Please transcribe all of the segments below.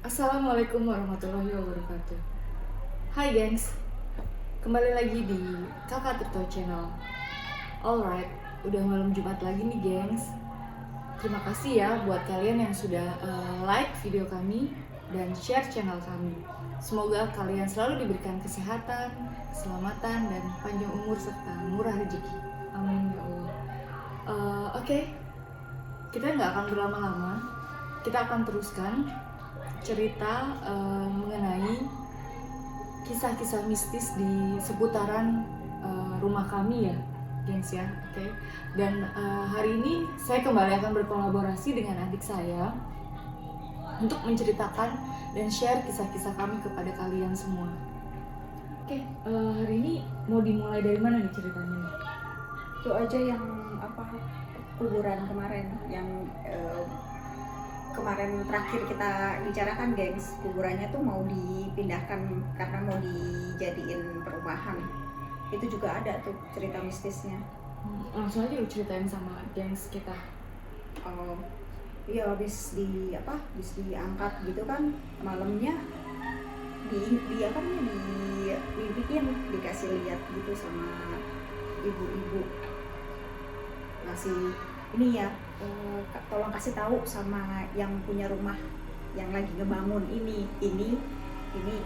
Assalamualaikum warahmatullahi wabarakatuh. Hai gengs, kembali lagi di Kakak Tirto Channel. Alright, udah malam Jumat lagi nih gengs. Terima kasih ya buat kalian yang sudah like video kami dan share channel kami. Semoga kalian selalu diberikan kesehatan, keselamatan, dan panjang umur serta murah rezeki. Amin ya Allah. Oke, kita nggak akan berlama-lama. Kita akan teruskan cerita mengenai kisah-kisah mistis di seputaran rumah kami ya, gengs ya. Oke. Dan hari ini saya kembali akan berkolaborasi dengan adik saya untuk menceritakan dan share kisah-kisah kami kepada kalian semua. Oke, hari ini mau dimulai dari mana nih ceritanya? Itu aja yang kuburan kemarin yang kemarin terakhir kita bicarakan, gengs. Kuburannya tuh mau dipindahkan karena mau dijadiin perumahan. Itu juga ada tuh cerita mistisnya. Langsung aja lu ceritain sama gengs kita. Iya, habis diangkat gitu kan, malamnya dibikin dikasih lihat gitu sama ibu-ibu, ngasih ini ya, tolong kasih tahu sama yang punya rumah yang lagi ngebangun ini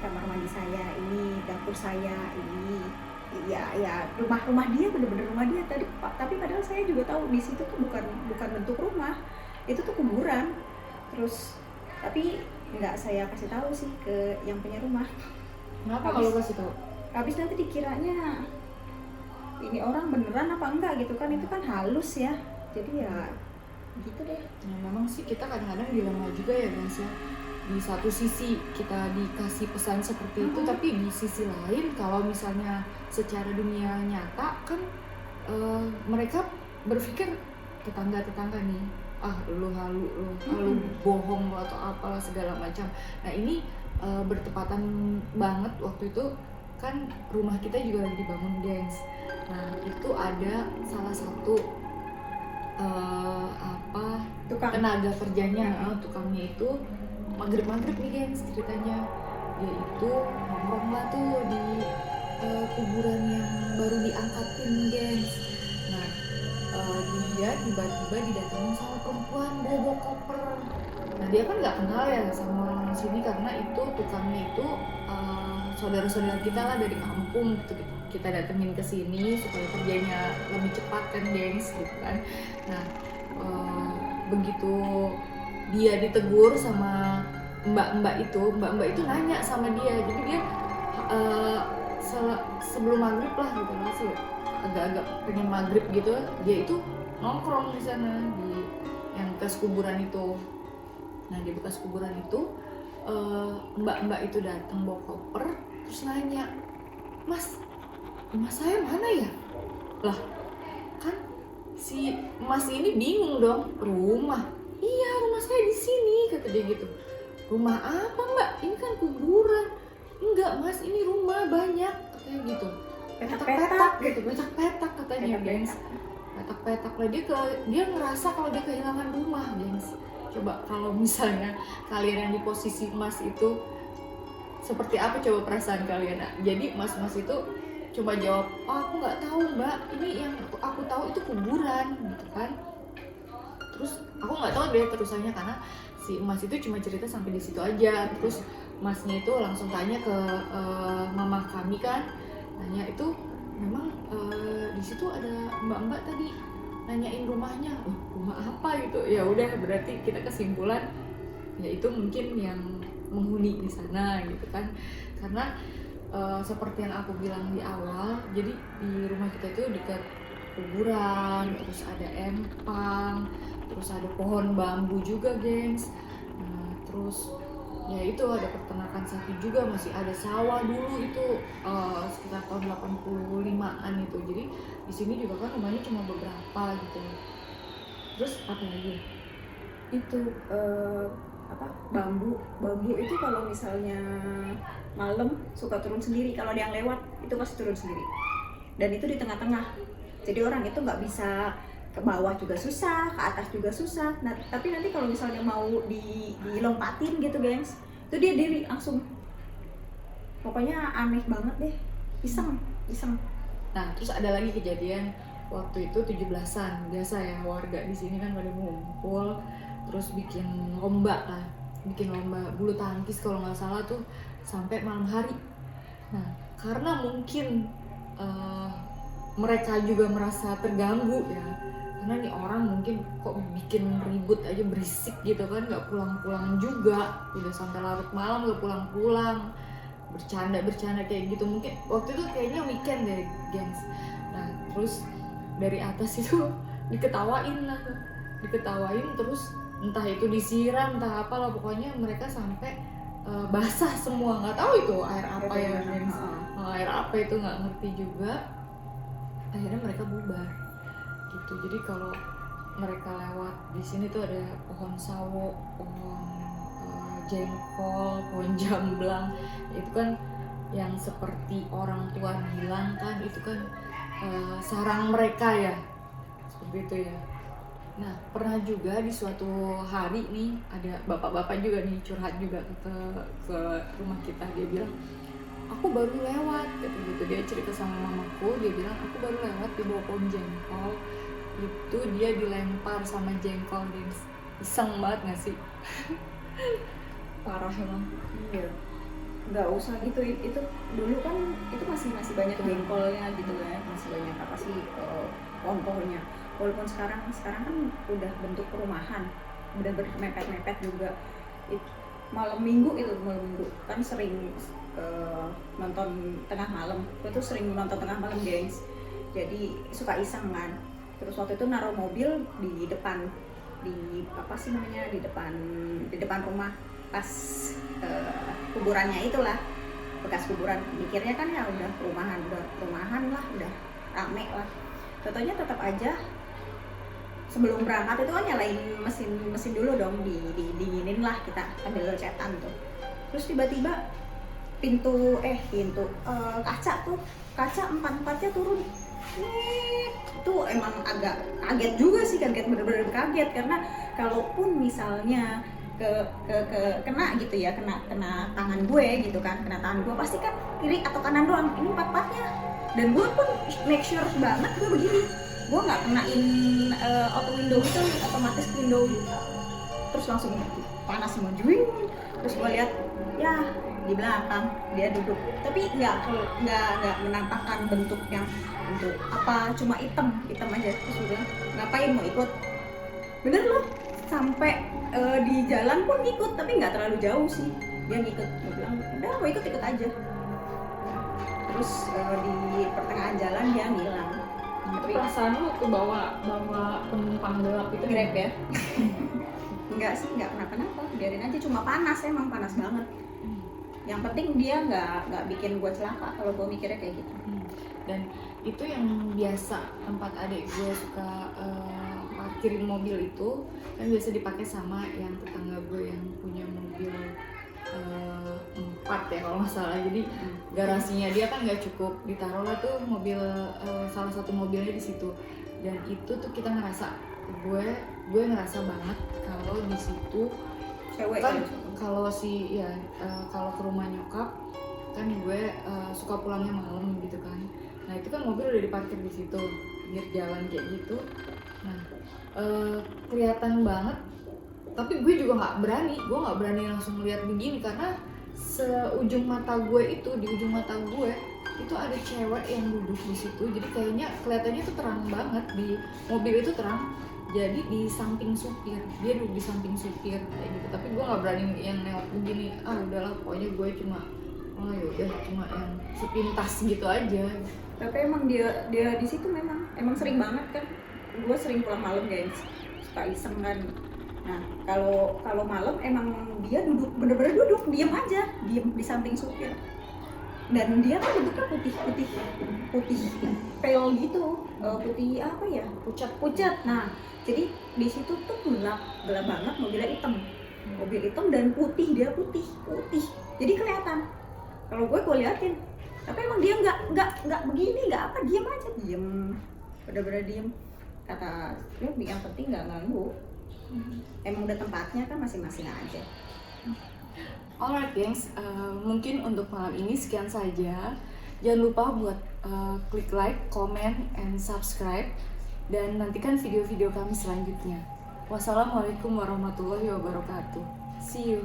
kamar mandi saya, ini dapur saya, ini ya rumah dia, bener-bener rumah dia tadi. Tapi padahal saya juga tahu di situ tuh bukan bentuk rumah, itu tuh kuburan. Terus tapi nggak saya kasih tahu sih ke yang punya rumah. Kenapa kalau kasih tahu? Habis nanti dikiranya ini orang beneran apa enggak gitu kan, itu kan halus ya, jadi ya gitu deh. Nah, memang sih kita kadang-kadang dilema juga ya guys ya. Di satu sisi kita dikasih pesan seperti itu, tapi di sisi lain kalau misalnya secara dunia nyata kan mereka berpikir tetangga-tetangga nih, lu halu bohong atau apalah segala macam. Nah ini bertepatan banget waktu itu kan rumah kita juga lagi dibangun, gengs. Nah itu ada salah satu tenaga kerjanya, tukangnya itu maghrib nih, gengs, ceritanya. Dia itu nongkrong lah tuh di kuburan yang baru diangkatin, gengs. Nah dia tiba-tiba didatengin sama perempuan bawa koper. Nah dia kan nggak kenal ya sama orang sini karena itu tukangnya itu saudara-saudara kita lah dari kampung gitu. Kita datengin ke sini supaya kerjanya lebih cepat kan, gengs, gitu kan. Nah begitu dia ditegur sama mbak-mbak itu nanya sama dia. Jadi dia sebelum maghrib lah gitu lah sih, agak-agak pengen maghrib gitu, dia itu nongkrong di sana di yang bekas kuburan itu. Nah di bekas kuburan itu mbak-mbak itu datang bawa koper terus nanya, mas, rumah saya mana ya? Lah kan si mas ini bingung dong, rumah? Iya, rumah saya di sini, kata dia gitu. Rumah apa mbak? Ini kan kuburan. Enggak mas, ini rumah banyak, katanya gitu. Petak-petak gitu, petak-petak katanya, gengs. Petak-petak lah, dia ngerasa kalau dia kehilangan rumah, gengs. Coba kalau misalnya kalian yang di posisi mas itu, seperti apa coba perasaan kalian? Nah, jadi mas-mas itu coba jawab, aku nggak tahu mbak, ini yang aku tahu itu kuburan gitu kan. Terus aku nggak tahu deh terusannya karena si emas itu cuma cerita sampai di situ aja. Terus masnya itu langsung tanya ke mama kami kan, nanya itu memang di situ ada mbak-mbak tadi nanyain rumahnya, rumah apa gitu. Ya udah, berarti kita kesimpulan ya itu mungkin yang menghuni di sana gitu kan. Karena seperti yang aku bilang di awal, jadi di rumah kita itu dekat kuburan, terus ada empang, terus ada pohon bambu juga, gengs. Nah, terus ya itu ada peternakan sapi juga, masih ada sawah dulu itu sekitar tahun 85-an itu. Jadi di sini juga kan rumahnya cuma beberapa gitu. Terus apa lagi? Itu bambu itu kalau misalnya malam suka turun sendiri, kalau ada yang lewat itu pasti turun sendiri, dan itu di tengah-tengah, jadi orang itu nggak bisa ke bawah juga susah, ke atas juga susah. Nah tapi nanti kalau misalnya mau dilompatin gitu, gengs, itu dia diri langsung, pokoknya aneh banget deh, iseng. Nah terus ada lagi kejadian waktu itu 17-an, biasa ya warga di sini kan pada ngumpul terus bikin lomba bulu tangkis kalau nggak salah tuh sampai malam hari. Nah karena mungkin mereka juga merasa terganggu ya, karena nih orang mungkin kok bikin ribut aja berisik gitu kan, nggak pulang-pulang juga, udah sampai larut malam nggak pulang-pulang, bercanda kayak gitu. Mungkin waktu itu kayaknya weekend deh gengs. Nah terus dari atas itu diketawain terus entah itu disiram entah apalah, pokoknya mereka sampai basah semua, nggak tahu itu air apa ya gengs. Air apa itu nggak ngerti juga. Akhirnya mereka bubar gitu. Jadi kalau mereka lewat di sini tuh ada pohon sawo, pohon jengkol, pohon jamblang, itu kan yang seperti orang tua bilang kan itu kan sarang mereka ya, seperti itu ya. Nah pernah juga di suatu hari nih ada bapak-bapak juga nih curhat juga ke rumah kita, dia bilang aku baru lewat gitu, dia cerita sama mamaku, dia bilang aku baru lewat di bawah pohon jengkol itu, dia dilempar sama jengkol, dia iseng banget nggak sih? Parah emang. Iya, nggak usah gitu, itu dulu kan itu masih banyak jengkolnya gitu kan, masih banyak apa sih pohon-pohonnya. Walaupun sekarang kan udah bentuk perumahan, udah bermepet-mepet juga. Malam minggu kan sering nonton tengah malam. Gue tuh sering nonton tengah malam gengs, jadi suka iseng kan. Terus waktu itu naruh mobil di depan, di apa sih namanya, di depan rumah, pas kuburannya itulah, bekas kuburan. Mikirnya kan ya udah perumahan lah, udah rame lah. Contohnya tetap aja sebelum berangkat itu kan nyalain mesin dulu dong, dinginin lah kita sambil cetan tuh. Terus tiba-tiba kaca empat-empatnya turun. Itu emang agak kaget juga sih, bener-bener kaget, karena kalaupun misalnya kena gitu ya, kena tangan gue gitu kan, kena tangan gue pasti kan kiri atau kanan doang, ini empat-empatnya. Dan gue pun make sure banget gue begini, gue nggak kenain auto window itu, otomatis window, terus langsung panas semua juing. Terus gue lihat ya di belakang dia duduk, tapi nggak menampakkan bentuk apa, cuma hitam aja. Terus gue bilang ngapain mau ikut, bener loh, sampai di jalan pun ngikut, tapi nggak terlalu jauh sih dia ngikut. Gue bilang udah mau ikut aja. Terus di pertengahan jalan dia ngilang. Tapi perasaan lu tuh bawa penumpang gelap itu Grab ya? Enggak sih, nggak kenapa-napa, biarin aja, cuma panas, emang panas banget. Yang penting dia nggak bikin gue celaka, kalau gue mikirnya kayak gitu. Dan itu yang biasa tempat adik gue suka parkirin mobil itu kan biasa dipakai sama yang tetangga gue yang punya mobil 4 ya kalau nggak salah. Jadi garasinya dia kan nggak cukup, ditaruh lah tuh mobil, salah satu mobilnya di situ. Dan itu tuh kita ngerasa, gue ngerasa banget kalau di situ Cewek kan, ya? kalau kalau ke rumah nyokap kan gue suka pulangnya malam gitu kan. Nah itu kan mobil udah diparkir di situ, pinggir jalan kayak gitu. Nah kelihatan banget, tapi gue juga nggak berani langsung lihat begini, karena seujung mata gue itu, di ujung mata gue itu ada cewek yang duduk di situ. Jadi kelihatannya tuh terang banget, di mobil itu terang. Jadi di samping supir, dia duduk di samping supir kayak gitu. Tapi gue nggak berani yang lewat begini. Udahlah, pokoknya gue cuma yaudah, cuma yang sepintas gitu aja. Tapi emang dia di situ memang sering banget kan. Gue sering pulang malam guys, suka iseng kan. Nah kalau malam emang dia bener-bener duduk diem di samping supir. Dan dia kan duduknya putih pale gitu, putih apa ya, pucat. Nah jadi di situ tuh gelap banget, mobilnya mobil hitam dan putih, dia putih. Jadi kelihatan. Kalau gue liatin, tapi emang dia nggak begini, nggak apa, diem, bener-bener diem. Kata dia yang penting nggak ganggu. Emang udah tempatnya kan masing-masing aja. Alright gengs, mungkin untuk malam ini sekian saja. Jangan lupa buat klik like, comment, and subscribe. Dan nantikan video-video kami selanjutnya. Wassalamualaikum warahmatullahi wabarakatuh. See you.